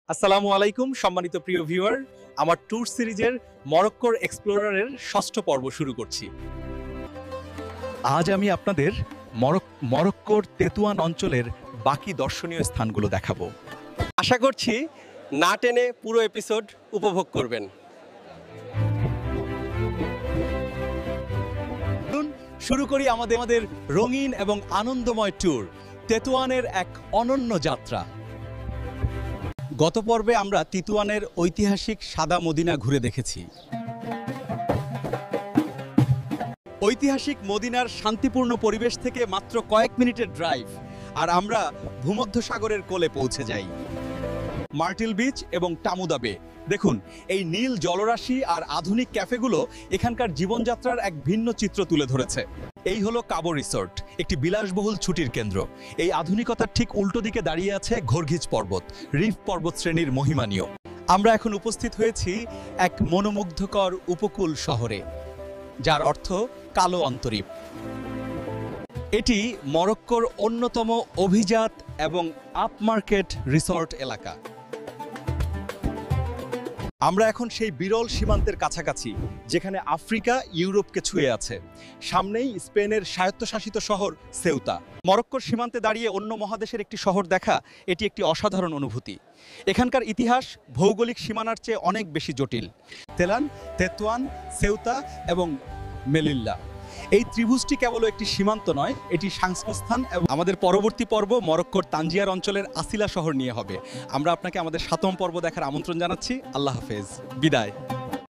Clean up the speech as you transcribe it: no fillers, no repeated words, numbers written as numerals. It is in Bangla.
আসসালামু আলাইকুম সম্মানিত প্রিয় ভিউয়ার, আমার ট্যুর সিরিজের মরক্কোর এক্সপ্লোরারের ষষ্ঠ পর্ব শুরু করছি। আজ আমি আপনাদের মরক্কোর তেতুয়ান অঞ্চলের বাকি দর্শনীয় স্থানগুলো দেখাবো। আশা করছি না টেনে পুরো এপিসোড উপভোগ করবেন। শুরু করি আমাদের রঙিন এবং আনন্দময় ট্যুর, তেতুয়ানের এক অনন্য যাত্রা। গত পর্বে আমরা তেতুয়ানের ঐতিহাসিক সাদা মদিনা ঘুরে দেখেছি। ঐতিহাসিক মদিনার শান্তিপূর্ণ পরিবেশ থেকে মাত্র কয়েক মিনিটের ড্রাইভ, আর আমরা ভূমধ্যসাগরের কোলে পৌঁছে যাই। মার্টিল বিচ এবং টামুদা বে, দেখুন এই নীল জলরাশি আর আধুনিক ক্যাফেগুলো এখানকার জীবনযাত্রার এক ভিন্ন চিত্র তুলে ধরেছে। এই হলো কাবো রিসোর্ট, একটি বিলাসবহুল ছুটির কেন্দ্র। এই আধুনিকতার ঠিক উল্টো দিকে দাঁড়িয়ে আছে ঘোরঘিজ পর্বত, রিফ পর্বত শ্রেণীর মহিমানীয়। আমরা এখন উপস্থিত হয়েছি এক মনোমুগ্ধকর উপকূল শহরে, যার অর্থ কালো অন্তরীপ। এটি মরক্কোর অন্যতম অভিজাত এবং আপমার্কেট রিসোর্ট এলাকা। আমরা এখন সেই বিরল সীমান্তের কাছাকাছি, যেখানে আফ্রিকা ইউরোপকে ছুঁয়ে আছে। সামনেই স্পেনের স্বায়ত্তশাসিত শহর সেউতা। মরক্কোর সীমান্তে দাঁড়িয়ে অন্য মহাদেশের একটি শহর দেখা এটি একটি অসাধারণ অনুভূতি। এখানকার ইতিহাস ভৌগোলিক সীমানার চেয়ে অনেক বেশি জটিল। তেলান, তেতুয়ান, সেউতা এবং মেলিল্লা, এই ত্রিভুজটি কেবল একটি সীমান্ত নয়, এটি সংস্থান। আমাদের পরবর্তী পর্ব মরক্কোর তানজিয়ার অঞ্চলের আসিলা শহর নিয়ে হবে। আমরা আপনাকে আমাদের 7ম পর্ব দেখার আমন্ত্রণ জানাচ্ছি। আল্লাহ হাফেজ, বিদায়।